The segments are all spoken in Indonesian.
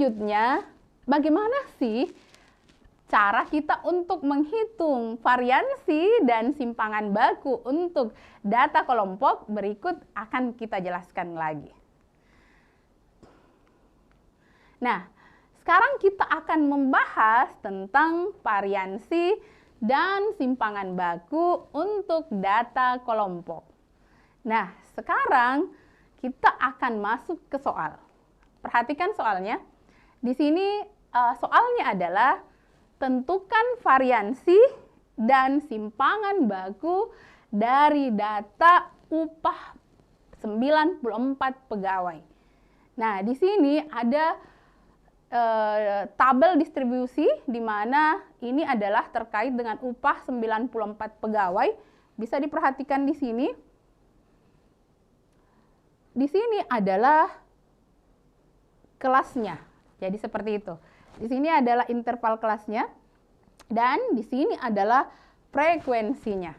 Selanjutnya, bagaimana sih cara kita untuk menghitung variansi dan simpangan baku untuk data kelompok? Berikut akan kita jelaskan lagi. Nah, sekarang kita akan membahas tentang variansi dan simpangan baku untuk data kelompok. Nah, sekarang kita akan masuk ke soal. Perhatikan soalnya. Di sini soalnya adalah tentukan variansi dan simpangan baku dari data upah 94 pegawai. Nah, di sini ada tabel distribusi di mana ini adalah terkait dengan upah 94 pegawai. Bisa diperhatikan di sini. Di sini adalah kelasnya. Jadi seperti itu. Di sini adalah interval kelasnya dan di sini adalah frekuensinya.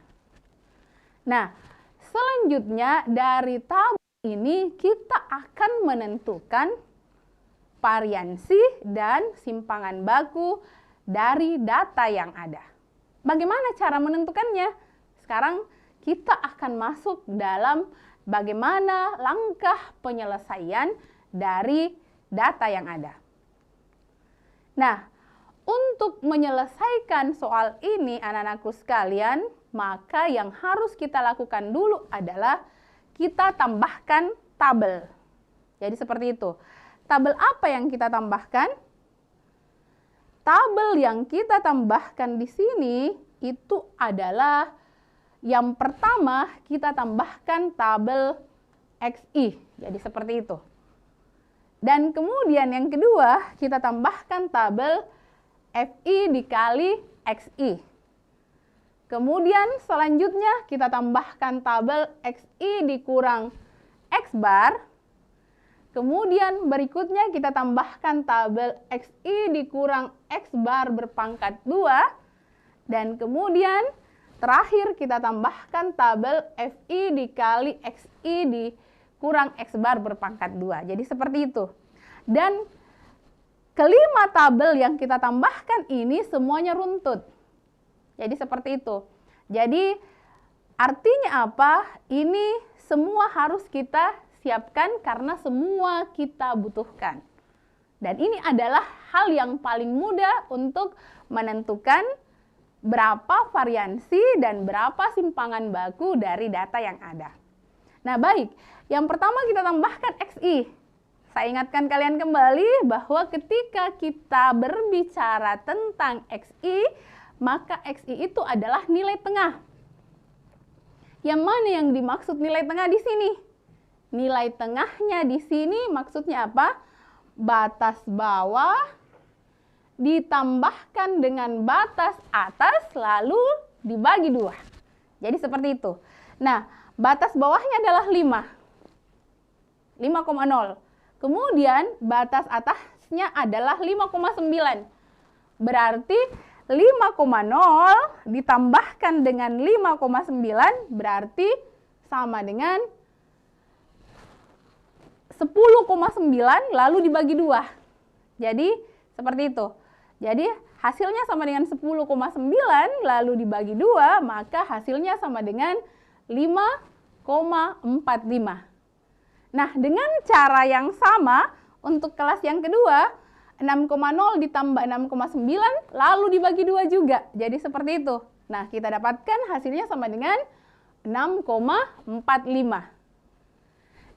Nah, selanjutnya dari tabel ini kita akan menentukan variansi dan simpangan baku dari data yang ada. Bagaimana cara menentukannya? Sekarang kita akan masuk dalam bagaimana langkah penyelesaian dari data yang ada. Nah, untuk menyelesaikan soal ini anak-anakku sekalian, maka yang harus kita lakukan dulu adalah kita tambahkan tabel. Jadi seperti itu. Tabel apa yang kita tambahkan? Tabel yang kita tambahkan di sini itu adalah yang pertama kita tambahkan tabel XI. Jadi seperti itu. Dan kemudian yang kedua, kita tambahkan tabel FI dikali XI. Kemudian selanjutnya kita tambahkan tabel XI dikurang X bar. Kemudian berikutnya kita tambahkan tabel XI dikurang X bar berpangkat 2. Dan kemudian terakhir kita tambahkan tabel FI dikali XI dikurang X bar berpangkat 2. Jadi seperti itu. Dan kelima tabel yang kita tambahkan ini semuanya runtut. Jadi seperti itu. Jadi artinya apa? Ini semua harus kita siapkan karena semua kita butuhkan. Dan ini adalah hal yang paling mudah untuk menentukan berapa variansi dan berapa simpangan baku dari data yang ada. Nah, baik. Yang pertama kita tambahkan XI. Saya ingatkan kalian kembali bahwa ketika kita berbicara tentang XI, maka XI itu adalah nilai tengah. Yang mana yang dimaksud nilai tengah di sini? Nilai tengahnya di sini maksudnya apa? Batas bawah ditambahkan dengan batas atas lalu dibagi 2. Jadi seperti itu. Nah, batas bawahnya adalah 5,0. Kemudian batas atasnya adalah 5,9. Berarti 5,0 ditambahkan dengan 5,9 berarti sama dengan 10,9 lalu dibagi 2. Jadi seperti itu. Jadi hasilnya sama dengan 10,9 lalu dibagi 2, maka hasilnya sama dengan 5,45. Nah, dengan cara yang sama untuk kelas yang kedua, 6,0 ditambah 6,9 lalu dibagi 2 juga. Jadi seperti itu. Nah, kita dapatkan hasilnya sama dengan 6,45.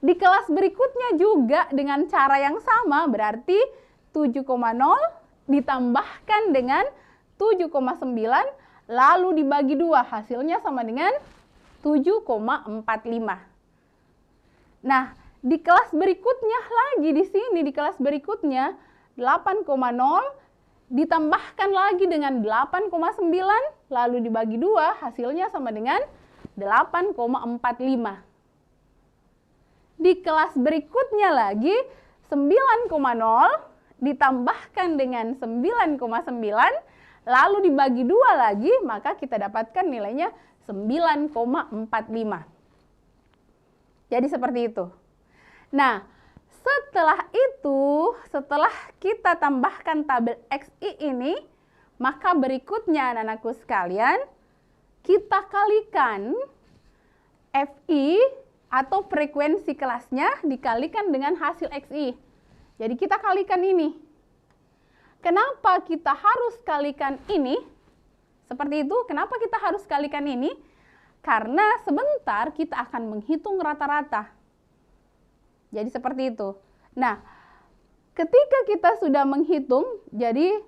Di kelas berikutnya juga dengan cara yang sama, berarti 7,0 ditambahkan dengan 7,9 lalu dibagi 2. Hasilnya sama dengan 7,45. Nah, di kelas berikutnya lagi di sini, di kelas berikutnya 8,0 ditambahkan lagi dengan 8,9 lalu dibagi 2, hasilnya sama dengan 8,45. Di kelas berikutnya lagi 9,0 ditambahkan dengan 9,9 lalu dibagi 2 lagi, maka kita dapatkan nilainya 9,45. Jadi seperti itu. Nah, setelah kita tambahkan tabel XI ini, maka berikutnya anak-anakku sekalian, kita kalikan FI atau frekuensi kelasnya dikalikan dengan hasil XI. Jadi kita kalikan ini. Kenapa kita harus kalikan ini? Seperti itu, kenapa kita harus kalikan ini? Karena sebentar kita akan menghitung rata-rata. Jadi seperti itu. Nah, ketika kita sudah menghitung, jadi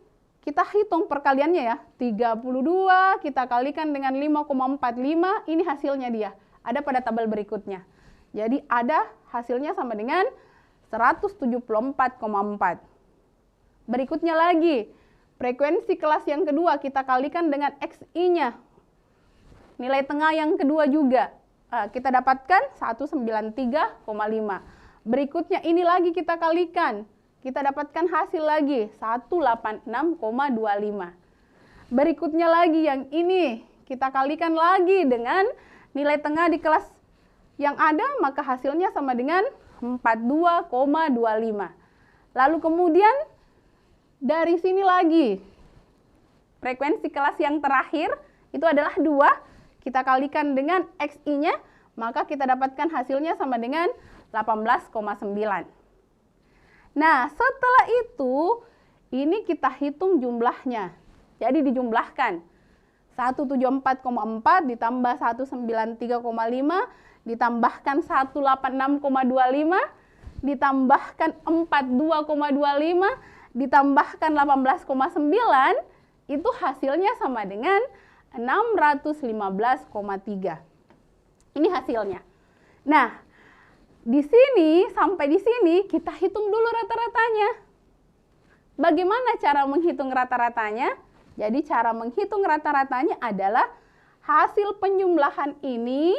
kita hitung perkaliannya ya. 32 kita kalikan dengan 5,45, ini hasilnya dia. Ada pada tabel berikutnya. Jadi ada hasilnya sama dengan 174,4. Berikutnya lagi, frekuensi kelas yang kedua kita kalikan dengan XI-nya. Nilai tengah yang kedua juga. Kita dapatkan 193,5. Berikutnya ini lagi kita kalikan. Kita dapatkan hasil lagi 186,25. Berikutnya lagi yang ini kita kalikan lagi dengan nilai tengah di kelas yang ada, maka hasilnya sama dengan 42,25. Lalu kemudian dari sini lagi frekuensi kelas yang terakhir itu adalah 2, kita kalikan dengan XI-nya, maka kita dapatkan hasilnya sama dengan 18,9. Nah, setelah itu, ini kita hitung jumlahnya. Jadi dijumlahkan. 174,4 ditambah 193,5, ditambahkan 186,25, ditambahkan 42,25, ditambahkan 18,9, itu hasilnya sama dengan 615,3. Ini hasilnya. Nah, di sini, sampai di sini, kita hitung dulu rata-ratanya. Bagaimana cara menghitung rata-ratanya? Jadi cara menghitung rata-ratanya adalah hasil penjumlahan ini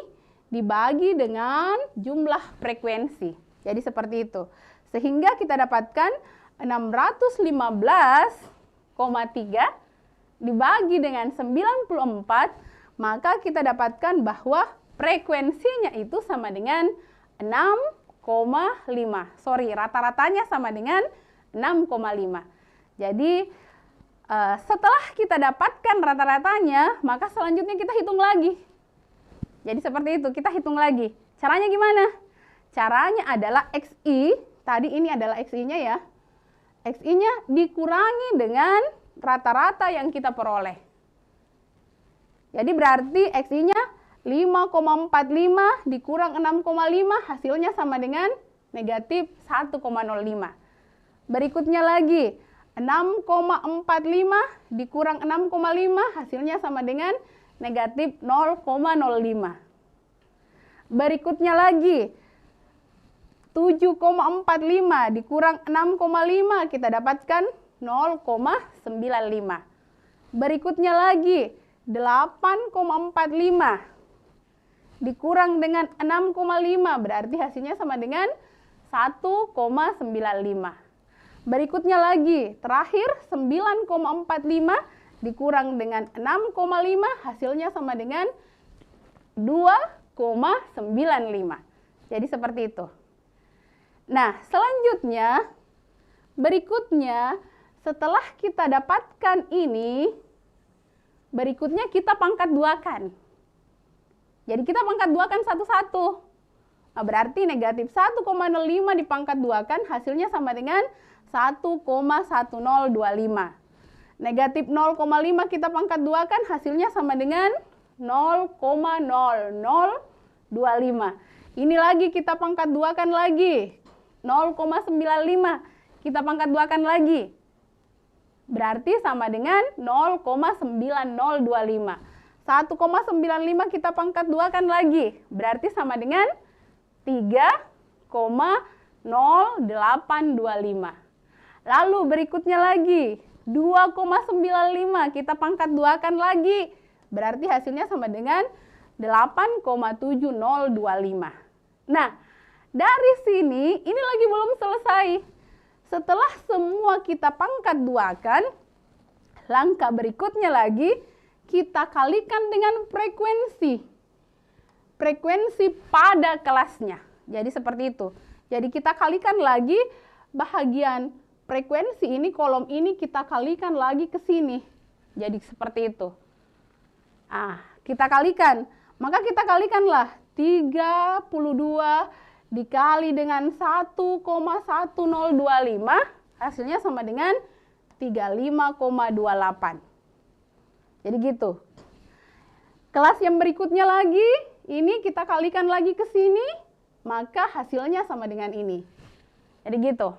dibagi dengan jumlah frekuensi. Jadi seperti itu. Sehingga kita dapatkan 615,3 dibagi dengan 94, maka kita dapatkan bahwa frekuensinya itu sama dengan 6,5. Rata-ratanya sama dengan 6,5. Jadi setelah kita dapatkan rata-ratanya, maka selanjutnya kita hitung lagi. Jadi seperti itu, kita hitung lagi. Caranya gimana? Caranya adalah XI, tadi ini adalah XI-nya ya. XI-nya dikurangi dengan rata-rata yang kita peroleh. Jadi berarti XI-nya 5,45 dikurang 6,5, hasilnya sama dengan negatif 1,05. Berikutnya lagi, 6,45 dikurang 6,5, hasilnya sama dengan negatif 0,05. Berikutnya lagi, 7,45 dikurang 6,5, kita dapatkan 0,95. Berikutnya lagi, 8,45 dikurang dengan 6,5, berarti hasilnya sama dengan 1,95. Berikutnya lagi, terakhir 9,45 dikurang dengan 6,5, hasilnya sama dengan 2,95. Jadi seperti itu. Nah, selanjutnya, berikutnya, setelah kita dapatkan ini, berikutnya kita pangkat duakan. Jadi kita pangkat duakan satu-satu. Nah, berarti negatif 1,05 dipangkat duakan, hasilnya sama dengan 1,1025. Negatif 0,5 kita pangkat duakan, hasilnya sama dengan 0,0025. Ini lagi kita pangkat duakan lagi. 0,95 kita pangkat duakan lagi. Berarti sama dengan 0,9025. 1,95 kita pangkat duakan lagi. Berarti sama dengan 3,0825. Lalu berikutnya lagi, 2,95 kita pangkat duakan lagi. Berarti hasilnya sama dengan 8,7025. Nah, dari sini, ini lagi belum selesai. Setelah semua kita pangkat duakan, langkah berikutnya lagi, kita kalikan dengan frekuensi. Frekuensi pada kelasnya. Jadi seperti itu. Jadi kita kalikan lagi bahagian frekuensi ini, kolom ini kita kalikan lagi ke sini. Jadi seperti itu. Kita kalikan. Maka kita kalikanlah 32 dikali dengan 1,1025, hasilnya sama dengan 35,28. Jadi gitu. Kelas yang berikutnya lagi, ini kita kalikan lagi ke sini, maka hasilnya sama dengan ini. Jadi gitu.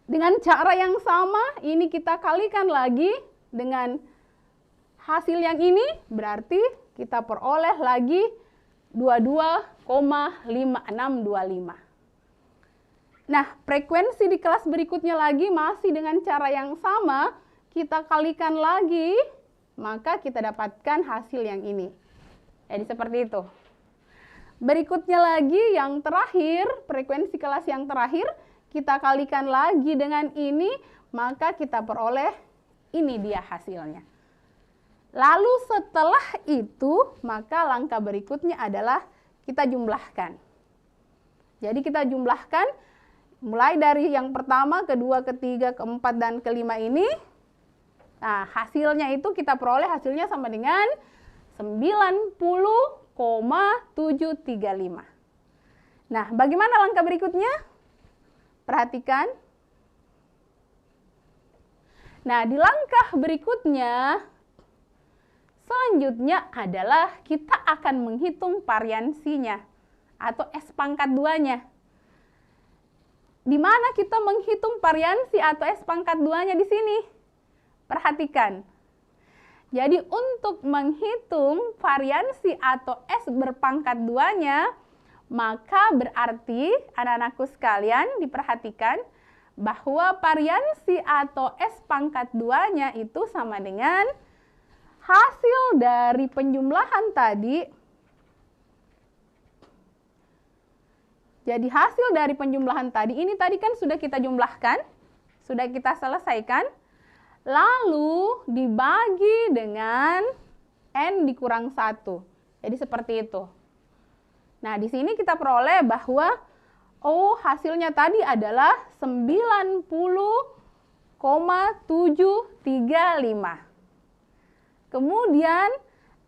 Dengan cara yang sama, ini kita kalikan lagi dengan hasil yang ini, berarti kita peroleh lagi 22,5625. Nah, frekuensi di kelas berikutnya lagi masih dengan cara yang sama, kita kalikan lagi, maka kita dapatkan hasil yang ini. Jadi seperti itu. Berikutnya lagi yang terakhir, frekuensi kelas yang terakhir, kita kalikan lagi dengan ini, maka kita peroleh ini dia hasilnya. Lalu setelah itu, maka langkah berikutnya adalah kita jumlahkan. Jadi kita jumlahkan mulai dari yang pertama, kedua, ketiga, keempat, dan kelima ini. Nah, hasilnya itu kita peroleh hasilnya sama dengan 90,735. Nah, bagaimana langkah berikutnya? Perhatikan. Nah, di langkah berikutnya, selanjutnya adalah kita akan menghitung variansinya atau S pangkat 2-nya. Di mana kita menghitung variansi atau S pangkat 2-nya di sini? Perhatikan. Jadi untuk menghitung variansi atau S berpangkat 2-nya, maka berarti anak-anakku sekalian diperhatikan bahwa variansi atau S pangkat 2-nya itu sama dengan hasil dari penjumlahan tadi. Jadi hasil dari penjumlahan tadi, ini tadi kan sudah kita jumlahkan, sudah kita selesaikan. Lalu dibagi dengan N dikurang 1. Jadi seperti itu. Nah, di sini kita peroleh bahwa hasilnya tadi adalah 90,735. Kemudian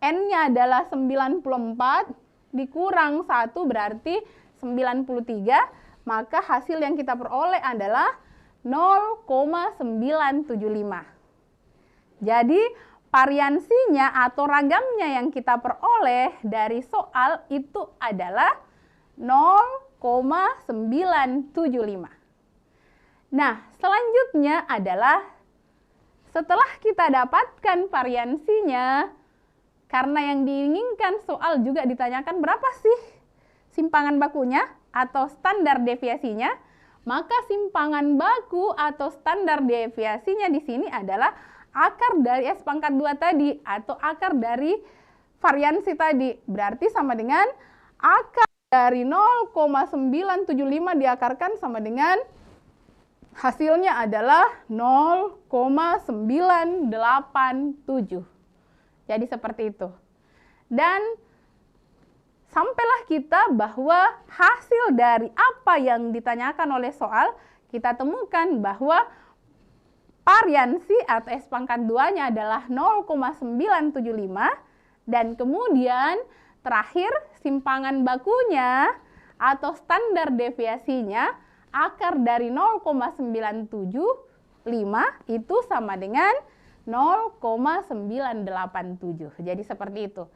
N-nya adalah 94 dikurang 1 berarti 93, maka hasil yang kita peroleh adalah 0,975. Jadi variansinya atau ragamnya yang kita peroleh dari soal itu adalah 0,975. Nah, selanjutnya adalah setelah kita dapatkan variansinya, karena yang diinginkan soal juga ditanyakan berapa sih simpangan bakunya atau standar deviasinya, maka simpangan baku atau standar deviasinya di sini adalah akar dari S pangkat 2 tadi atau akar dari variansi tadi. Berarti sama dengan akar dari 0,975 diakarkan sama dengan hasilnya adalah 0,987. Jadi seperti itu. Dan sampailah kita bahwa hasil dari apa yang ditanyakan oleh soal, kita temukan bahwa variansi atau S pangkat 2-nya adalah 0,975 dan kemudian terakhir simpangan bakunya atau standar deviasinya akar dari 0,975 itu sama dengan 0,987. Jadi seperti itu.